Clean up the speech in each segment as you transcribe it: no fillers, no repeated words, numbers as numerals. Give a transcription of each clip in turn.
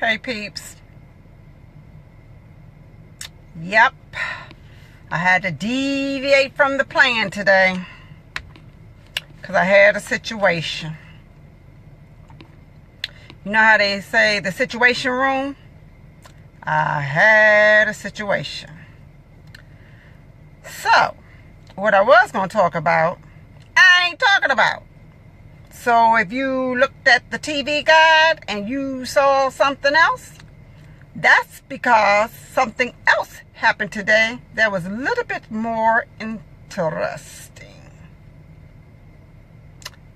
Hey peeps. Yep. I had to deviate from the plan today because I had a situation. You know how they say the situation room? I had a situation. So, what I was going to talk about, I ain't talking about. So if you looked at the TV guide and you saw something else, that's because something else happened today that was a little bit more interesting.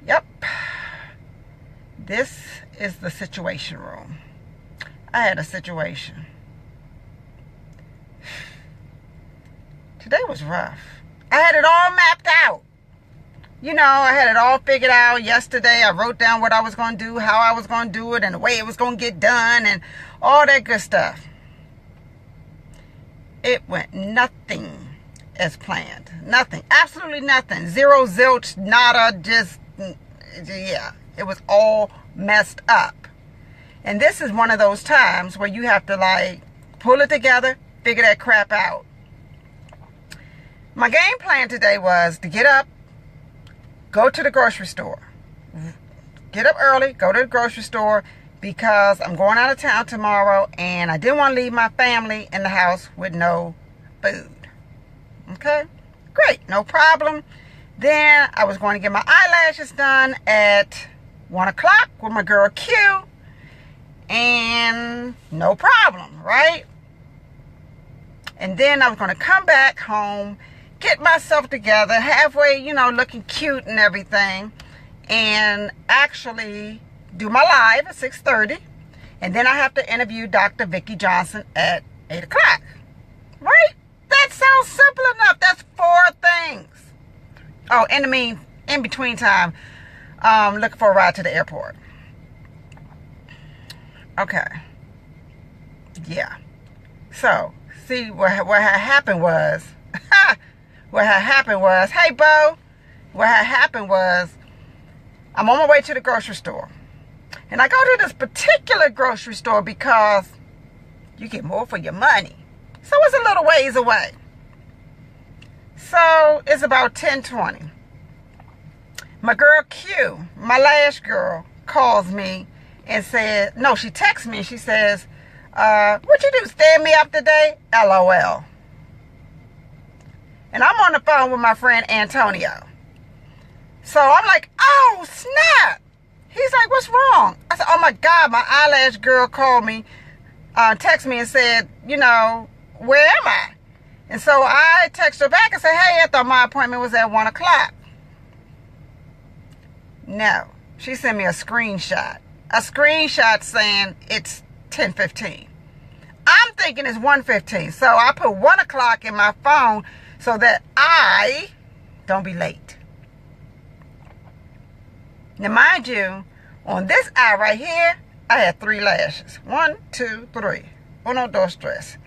Yep. This is the situation room. I had a situation. Today was rough. I had it all mapped out. You know, I had it all figured out yesterday. I wrote down what I was going to do, how I was going to do it, and the way it was going to get done, and all that good stuff. It went nothing as planned. Nothing. Absolutely nothing. Zero, zilch, nada, just, yeah. It was all messed up. And this is one of those times where you have to, like, pull it together, figure that crap out. My game plan today was to get up, go to the grocery store. Get up early, go to the grocery store because I'm going out of town tomorrow and I didn't want to leave my family in the house with no food. Okay? Great, no problem. Then I was going to get my eyelashes done at 1 o'clock with my girl Q. And no problem, right? And then I was going to come back home, get myself together, halfway, you know, looking cute and everything, and actually do my live at 6:30, and then I have to interview Dr. Vicki Johnson at 8 o'clock. Right? That sounds simple enough. That's 4 things. Oh, in between time, looking for a ride to the airport. Okay. Yeah. So, see, what had happened was, hey, Bo, what had happened was, I'm on my way to the grocery store. And I go to this particular grocery store because you get more for your money. So it's a little ways away. So it's about 10:20. My girl Q, my lash girl, calls me and said, no, she texts me and she says, what you do, stand me up today? LOL. And I'm on the phone with my friend Antonio. So I'm like, oh, snap. He's like, what's wrong? I said, oh, my God, my eyelash girl called me, texted me and said, you know, where am I? And so I texted her back and said, hey, I thought my appointment was at 1 o'clock. No. She sent me a screenshot. A screenshot saying it's 10:15. I'm thinking it's 1:15. So I put 1 o'clock in my phone so that I don't be late. Now, mind you, on this eye right here, I had 3 lashes. 1, 2, 3. Uno, dos, tres.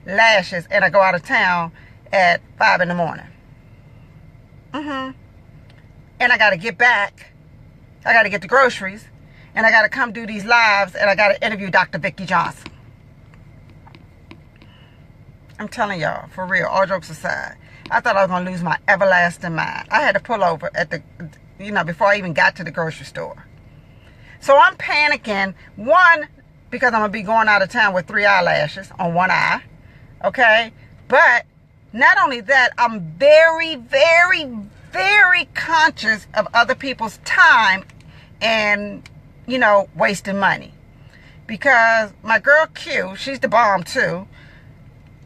Lashes, and I go out of town at 5 in the morning. And I got to get back. I got to get the groceries. And I got to come do these lives, and I got to interview Dr. Vicki Johnson. I'm telling y'all, for real, all jokes aside, I thought I was going to lose my everlasting mind. I had to pull over at the, before I even got to the grocery store. So I'm panicking, one, because I'm going to be going out of town with 3 eyelashes on 1 eye, okay? But not only that, I'm very, very, very conscious of other people's time and, wasting money. Because my girl Q, she's the bomb too.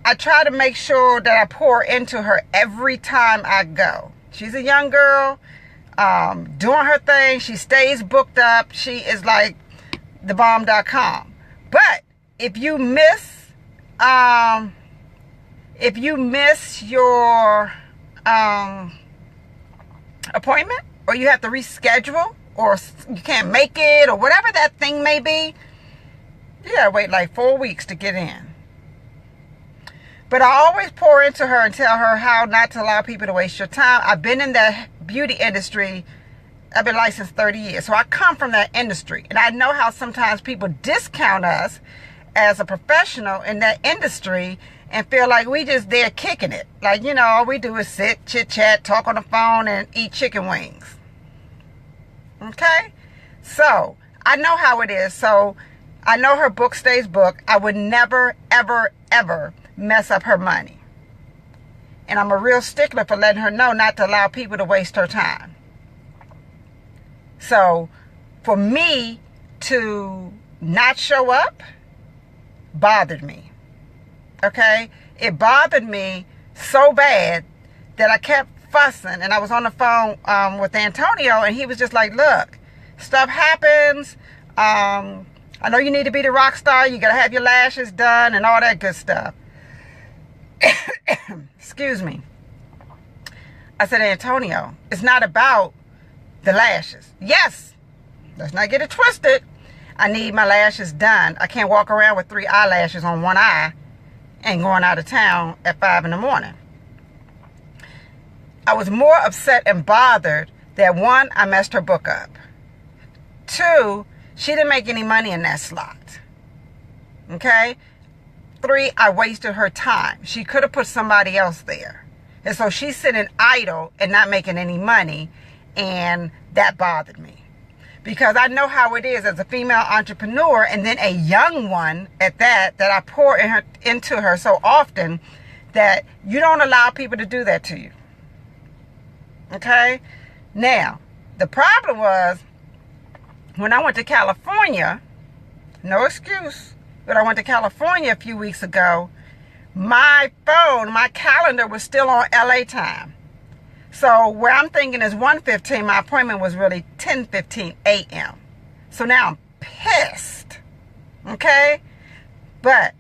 I try to make sure that I pour into her every time I go. She's a young girl, doing her thing. She stays booked up. She is like thebomb.com. But if you miss your appointment, or you have to reschedule, or you can't make it, or whatever that thing may be, you gotta wait like 4 weeks to get in. But I always pour into her and tell her how not to allow people to waste your time. I've been in the beauty industry I've been licensed 30 years. So I come from that industry. And I know how sometimes people discount us as a professional in that industry and feel like we just there kicking it. Like, you know, all we do is sit, chit chat, talk on the phone, and eat chicken wings. Okay? So I know how it is. So I know her book stays book. I would never, ever, ever mess up her money. And I'm a real stickler for letting her know not to allow people to waste her time. So for me to not show up bothered me. Okay? It bothered me so bad that I kept fussing. And I was on the phone with Antonio, and he was just like, look, stuff happens. I know you need to be the rock star. You got to have your lashes done and all that good stuff. Excuse me. I said, Antonio, it's not about the lashes. Yes, let's not get it twisted. I need my lashes done. I can't walk around with 3 eyelashes on one eye and going out of town at 5 in the morning. I was more upset and bothered that 1, I messed her book up. 2, she didn't make any money in that slot. Okay? 3, I wasted her time. She could have put somebody else there. And so she's sitting idle and not making any money. And that bothered me. Because I know how it is as a female entrepreneur, and then a young one at that I pour into her so often that you don't allow people to do that to you. Okay? Now, the problem was when I went to California, no excuse, but I went to California a few weeks ago, my phone, my calendar was still on LA time. So where I'm thinking is 1:15, my appointment was really 10:15 a.m. So now I'm pissed. Okay? But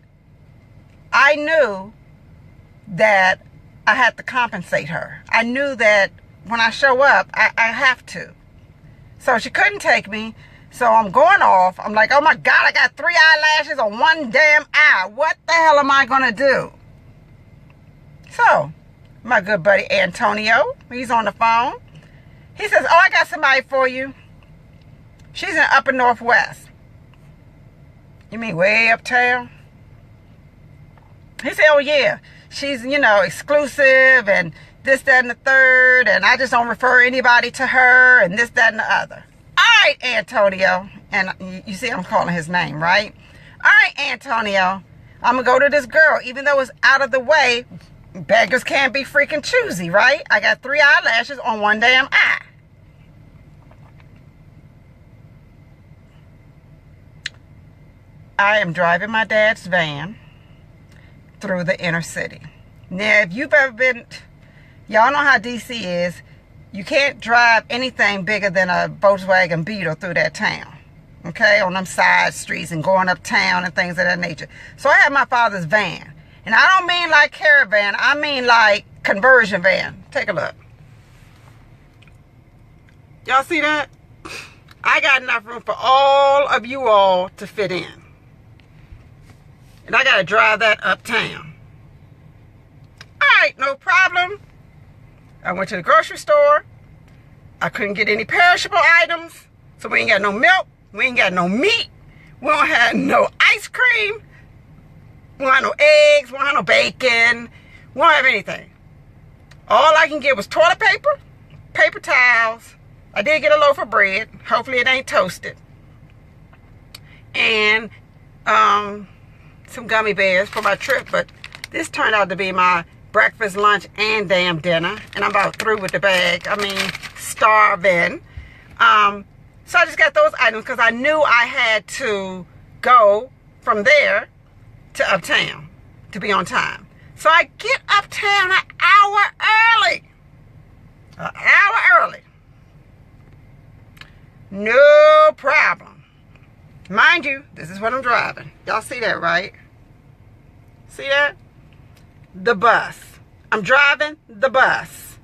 I knew that I had to compensate her. I knew that when I show up, I have to. So she couldn't take me. So I'm going off. I'm like, oh my God, I got 3 eyelashes on one damn eye. What the hell am I going to do? So my good buddy Antonio, he's on the phone. He says, oh, I got somebody for you. She's in Upper Northwest. You mean way uptown? He said, oh yeah, she's, you know, exclusive and this, that, and the third, and I just don't refer anybody to her and this, that, and the other. All right, Antonio. And you see I'm calling his name, right? All right, Antonio. I'm going to go to this girl, even though it's out of the way. Beggars can't be freaking choosy, right? I got 3 eyelashes on one damn eye. I am driving my dad's van through the inner city. Now, if you've ever been, y'all know how DC is. You can't drive anything bigger than a Volkswagen Beetle through that town. Okay? On them side streets and going uptown and things of that nature. So I had my father's van. And I don't mean like caravan. I mean like conversion van. Take a look. Y'all see that? I got enough room for all of you all to fit in. And I got to drive that uptown. All right, no problem. I went to the grocery store. I couldn't get any perishable items. So we ain't got no milk. We ain't got no meat. We don't have no ice cream. We don't have no eggs. We don't have no bacon. We don't have anything. All I can get was toilet paper, paper towels. I did get a loaf of bread. Hopefully it ain't toasted. And some gummy bears for my trip. But this turned out to be my breakfast, lunch, and damn dinner. And I'm about through with the bag. I mean, starving. So I just got those items because I knew I had to go from there to uptown to be on time. So I get uptown an hour early. An hour early. No problem. Mind you, this is what I'm driving. Y'all see that, right? See that? The bus. I'm driving the bus.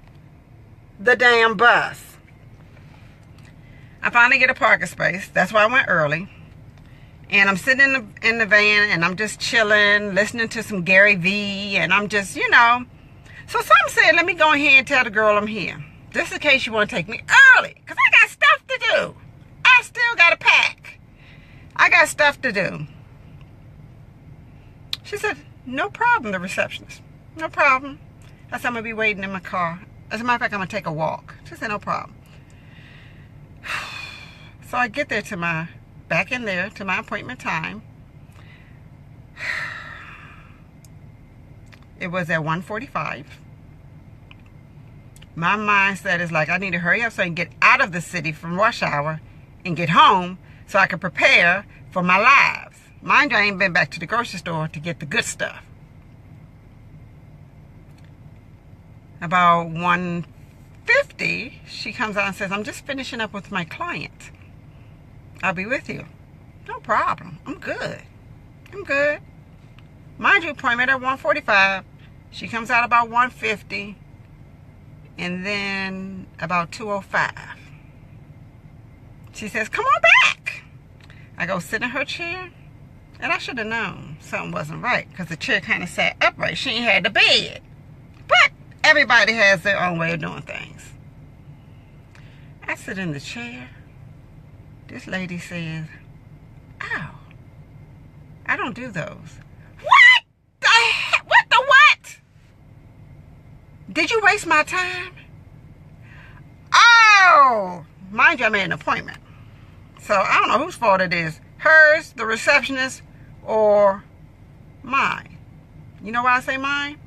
The damn bus. I finally get a parking space. That's why I went early. And I'm sitting in the van and I'm just chilling, listening to some Gary Vee, and I'm just, you know. So some said, let me go ahead and tell the girl I'm here. Just in case you want to take me early. Because I got got stuff to do. She said, no problem, the receptionist. No problem. I said, I'm going to be waiting in my car. As a matter of fact, I'm going to take a walk. She said, no problem. So I get there back in there to my appointment time. It was at 1:45. My mindset is like, I need to hurry up so I can get out of the city from rush hour and get home so I can prepare for my lives. Mind you, I ain't been back to the grocery store to get the good stuff. About 1:50, she comes out and says, I'm just finishing up with my client. I'll be with you. No problem. I'm good. I'm good. Mind you, appointment at 1:45. She comes out about 1:50. And then about 2:05. She says, come on back. I go sit in her chair. And I should have known something wasn't right, because the chair kind of sat upright. She ain't had the bed. But everybody has their own way of doing things. I sit in the chair. This lady says, ow, I don't do those. What the heck? What the what? Did you waste my time? Oh, mind you, I made an appointment. So I don't know whose fault it is. Hers, the receptionist, or mine. You know why I say mine?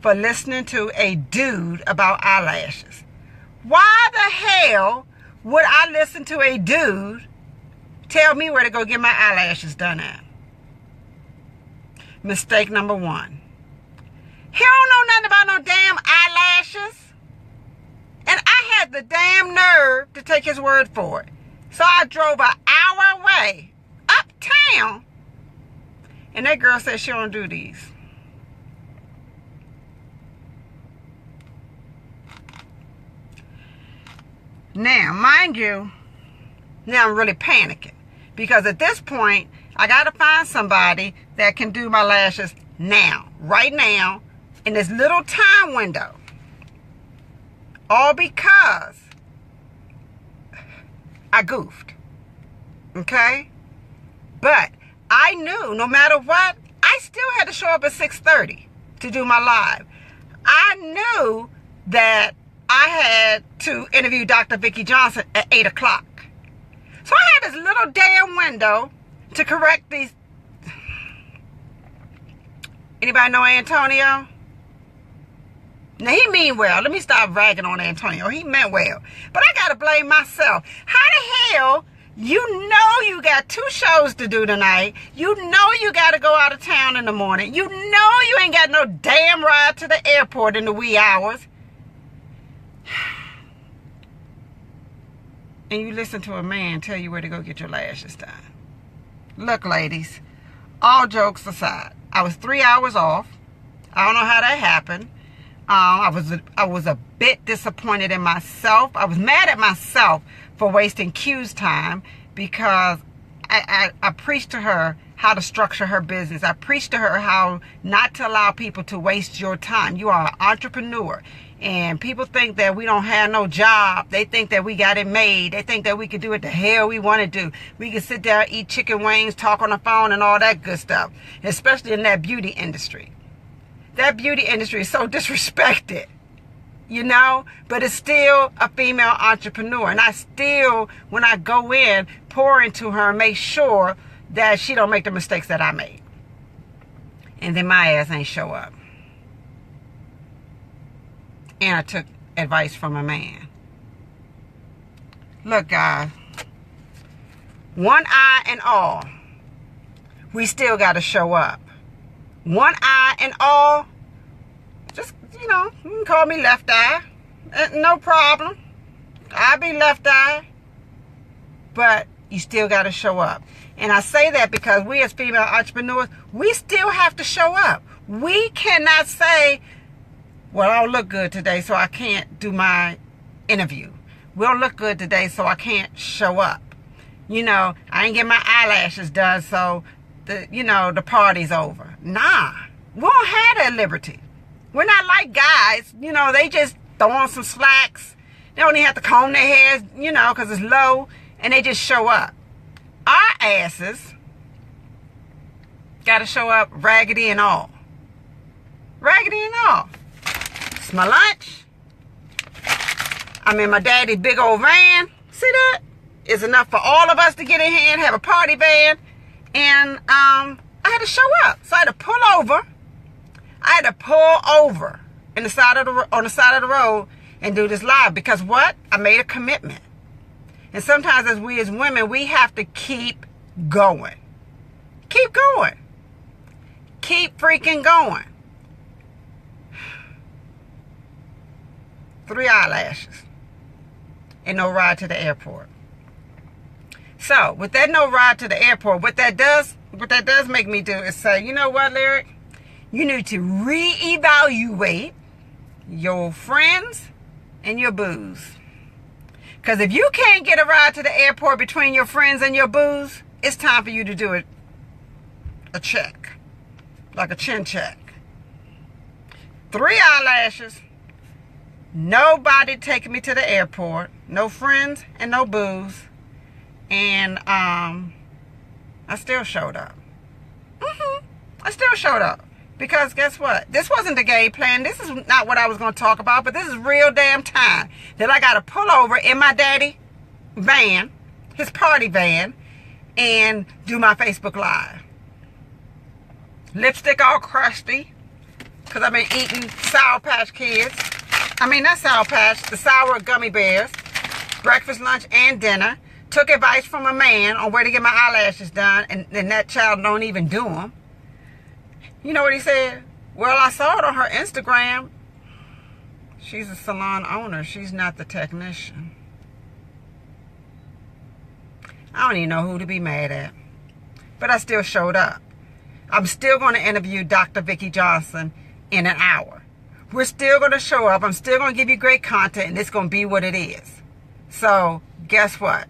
For listening to a dude about eyelashes. Why the hell would I listen to a dude tell me where to go get my eyelashes done at? Mistake number one. He don't know nothing about no damn eyelashes. And I had the damn nerve to take his word for it. So I drove an hour away, uptown. And that girl said she don't do these. Now, mind you, now I'm really panicking. Because at this point, I got to find somebody that can do my lashes now, right now, in this little time window. All because I goofed. Okay? But I knew no matter what, I still had to show up at 6:30 to do my live. I knew that I had to interview Dr. Vicki Johnson at 8 o'clock. So I had this little damn window to correct these. Anybody know Antonio? Now, he mean well. Let me stop ragging on Antonio. He meant well. But I got to blame myself. How the hell, you know you got 2 shows to do tonight. You know you got to go out of town in the morning. You know you ain't got no damn ride to the airport in the wee hours. And you listen to a man tell you where to go get your lashes done. Look, ladies, all jokes aside, I was 3 hours off. I don't know how that happened. I was a bit disappointed in myself. I was mad at myself for wasting Q's time, because I preached to her how to structure her business. I preached to her how not to allow people to waste your time. You are an entrepreneur. And people think that we don't have no job. They think that we got it made. They think that we can do what the hell we want to do. We can sit there, eat chicken wings, talk on the phone, and all that good stuff. Especially in that beauty industry. That beauty industry is so disrespected, you know, but it's still a female entrepreneur. And I still, when I go in, pour into her and make sure that she don't make the mistakes that I made. And then my ass ain't show up. And I took advice from a man. Look, guys, one eye and all, we still got to show up. One eye and all, just, you know, you can call me left eye. No problem. I'll be left eye. But you still got to show up. And I say that because we as female entrepreneurs, we still have to show up. We cannot say, well, I don't look good today, so I can't do my interview. We don't look good today, so I can't show up. You know, I ain't get my eyelashes done, so the party's over. Nah, we don't have that liberty. We're not like guys, you know, they just throw on some slacks. They don't even have to comb their hairs, you know, because it's low, and they just show up. Our asses, Got to show up raggedy and all. Raggedy and all. It's my lunch. I'm in my daddy's big old van. See that? It's enough for all of us to get in here and have a party van. And I had to show up. So I had to pull over. I had to pull over on the side of the road and do this live. Because what? I made a commitment. And sometimes as women, we have to keep going. Keep going. Keep freaking going. 3 eyelashes. And no ride to the airport. So, with that no ride to the airport, what that does make me do is say, you know what, Lyric? You need to reevaluate your friends and your booze. Because if you can't get a ride to the airport between your friends and your booze, it's time for you to do a check. Like a chin check. 3 eyelashes. Nobody taking me to the airport. No friends and no booze. And I still showed up. I still showed up. Because guess what? This wasn't the game plan. This is not what I was going to talk about. But this is real damn time that I got to pull over in my daddy van, his party van, and do my Facebook Live. Lipstick all crusty. Because I've been eating Sour Patch Kids. I mean, not Sour Patch. The sour gummy bears. Breakfast, lunch, and dinner. Took advice from a man on where to get my eyelashes done, and that child don't even do them. You know what he said? Well, I saw it on her Instagram. She's a salon owner. She's not the technician. I don't even know who to be mad at. But I still showed up. I'm still going to interview Dr. Vicki Johnson in an hour. We're still going to show up. I'm still going to give you great content, and it's going to be what it is. So, guess what?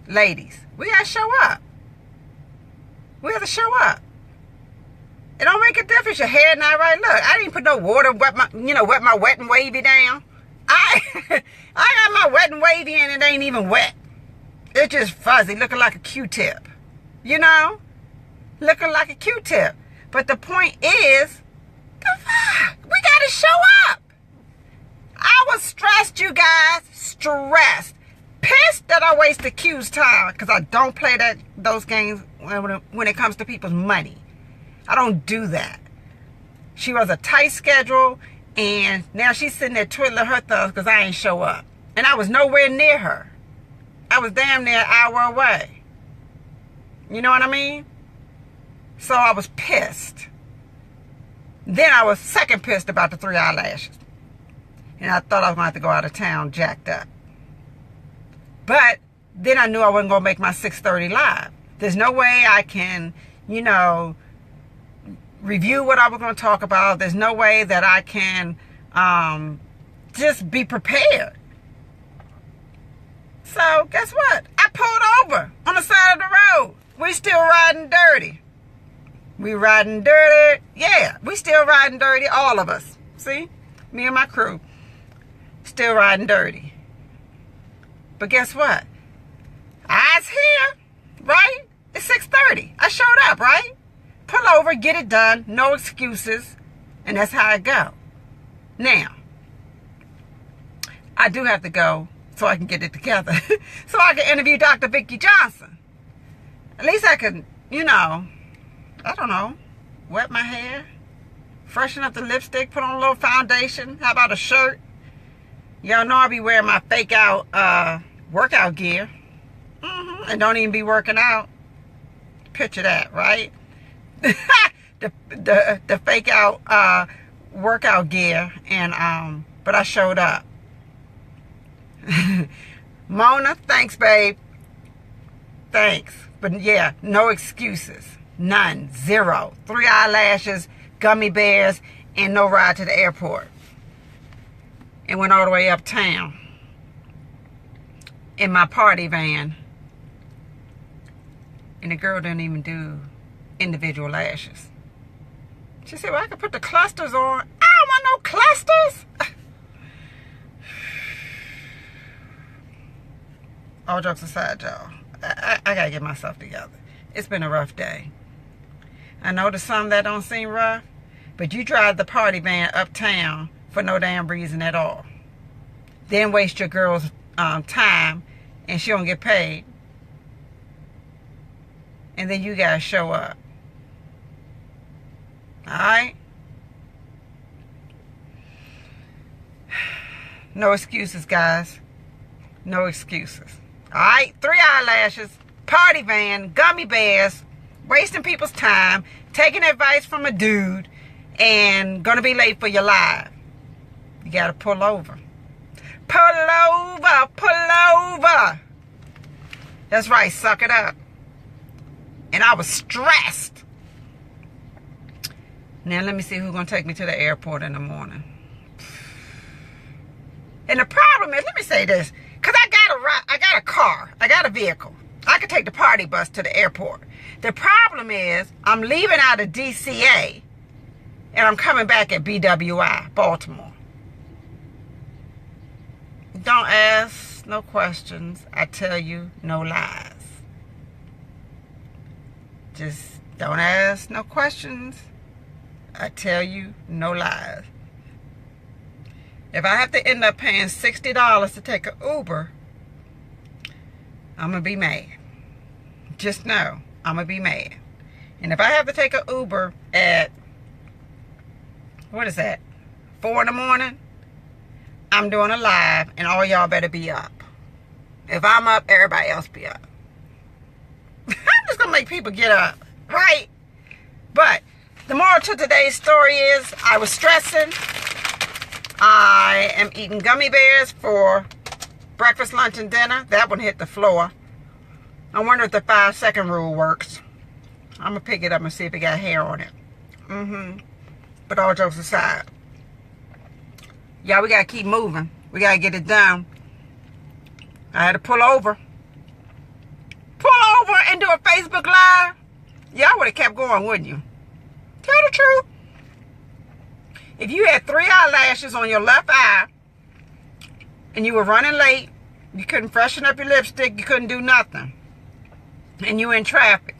Ladies, we got to show up. We have to show up. It don't make a difference. Your hair not right. Look, I didn't put no water, wet my wet and wavy down. I got my wet and wavy and it ain't even wet. It's just fuzzy, looking like a Q-tip. You know? Looking like a Q-tip. But the point is, we got to show up. I was stressed, you guys. Stressed. Pissed that I wasted Q's time, because I don't play those games when it comes to people's money. I don't do that. She was a tight schedule, and now she's sitting there twiddling her thumbs because I ain't show up. And I was nowhere near her. I was damn near an hour away. You know what I mean? So I was pissed. Then I was second pissed about the 3 eyelashes. And I thought I was going to have to go out of town jacked up. But then I knew I wasn't going to make my 6:30 live. There's no way I can, review what I was going to talk about. There's no way that I can just be prepared. So guess what? I pulled over on the side of the road. We still riding dirty. We riding dirty. Yeah, we still riding dirty, all of us. See? Me and my crew. Still riding dirty. But guess what? I's here, right? It's 6:30. I showed up, right? Pull over, get it done, no excuses, and that's how I go. Now, I do have to go so I can get it together, so I can interview Dr. Vicki Johnson. At least I can, I don't know, wet my hair, freshen up the lipstick, put on a little foundation. How about a shirt? Y'all know I be wearing my fake out workout gear. And don't even be working out. Picture that, right? the fake out workout gear. And but I showed up. Mona, thanks, babe. Thanks. But yeah, no excuses. None. 0. 3 eyelashes, gummy bears, and no ride to the airport. And went all the way uptown in my party van. And the girl didn't even do individual lashes. She said, well, I could put the clusters on. I don't want no clusters. All jokes aside, y'all. I got to get myself together. It's been a rough day. I know to some that don't seem rough, but you drive the party van uptown for no damn reason at all. Then waste your girl's time and she don't get paid. And then you guys show up. Alright? No excuses, guys. No excuses. Alright? 3 eyelashes, party van, gummy bears, wasting people's time, taking advice from a dude, and gonna be late for your live. You gotta pull over. Pull over! Pull over! That's right, suck it up. And I was stressed. Now let me see who's gonna take me to the airport in the morning. And the problem is, let me say this, because I got a car, I got a vehicle. I could take the party bus to the airport. The problem is, I'm leaving out of DCA, and I'm coming back at BWI, Baltimore. Don't ask no questions. I tell you no lies. Just don't ask no questions. I tell you no lies. If I have to end up paying $60 to take an Uber, I'm going to be mad. Just know, I'm going to be mad. And if I have to take an Uber at, what is that, 4 in the morning, I'm doing a live and all y'all better be up. If I'm up, everybody else be up. I'm just going to make people get up, right? But the moral to today's story is I was stressing. I am eating gummy bears for breakfast, lunch, and dinner. That one hit the floor. I wonder if the 5-second rule works. I'm going to pick it up and see if it got hair on it. But all jokes aside, y'all, we got to keep moving. We got to get it done. I had to pull over. Pull over and do a Facebook Live. Y'all would have kept going, wouldn't you? Tell the truth. If you had 3 eyelashes on your left eye and you were running late, you couldn't freshen up your lipstick, you couldn't do nothing, and you in traffic,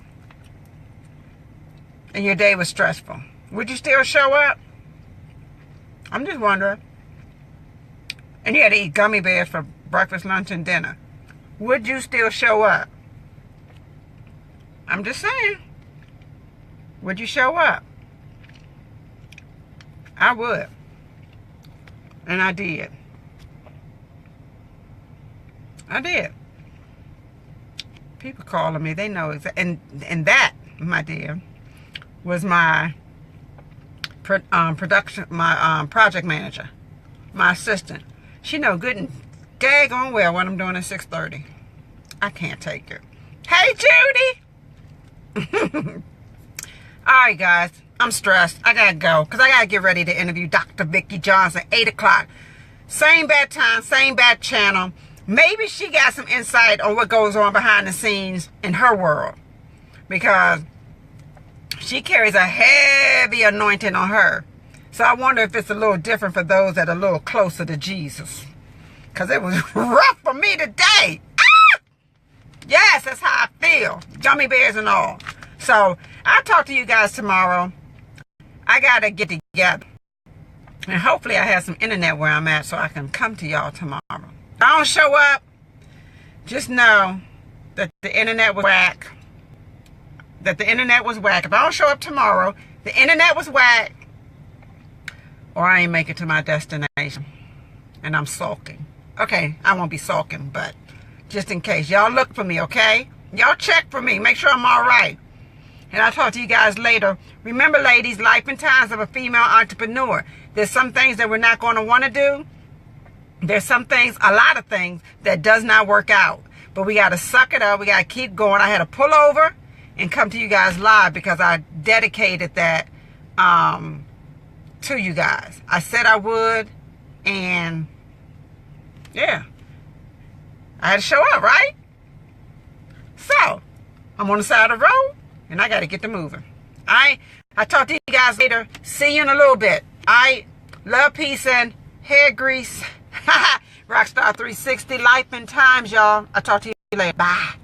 and your day was stressful, would you still show up? I'm just wondering. And you had to eat gummy bears for breakfast, lunch, and dinner. Would you still show up? I'm just saying. Would you show up? I would. And I did. I did. People calling me, they know exactly. And that, my dear, was my production, my project manager, my assistant. She know good and daggone well what I'm doing at 6:30. I can't take it. Hey, Judy! Alright, guys. I'm stressed. I gotta go because I gotta get ready to interview Dr. Vicki Johnson, 8 o'clock. Same bad time, same bad channel. Maybe she got some insight on what goes on behind the scenes in her world, because she carries a heavy anointing on her. So I wonder if it's a little different for those that are a little closer to Jesus, because it was rough for me today. Ah! Yes, that's how I feel. Gummy bears and all. So I'll talk to you guys tomorrow. I gotta get together, and hopefully I have some internet where I'm at so I can come to y'all tomorrow. If I don't show up, just know that the internet was whack. That the internet was whack. If I don't show up tomorrow, the internet was whack, or I ain't make it to my destination, and I'm sulking. Okay, I won't be sulking, but just in case, y'all look for me, okay? Y'all check for me. Make sure I'm all right. And I'll talk to you guys later. Remember, ladies, life and times of a female entrepreneur. There's some things that we're not going to want to do. There's some things, a lot of things, that does not work out. But we got to suck it up. We got to keep going. I had to pull over and come to you guys live because I dedicated that to you guys. I said I would. And, yeah. I had to show up, right? So, I'm on the side of the road. And I got to get to moving. I talk to you guys later. See you in a little bit. Love, peace, and hair grease. Rockstar 360, life and times, y'all. I'll talk to you later. Bye.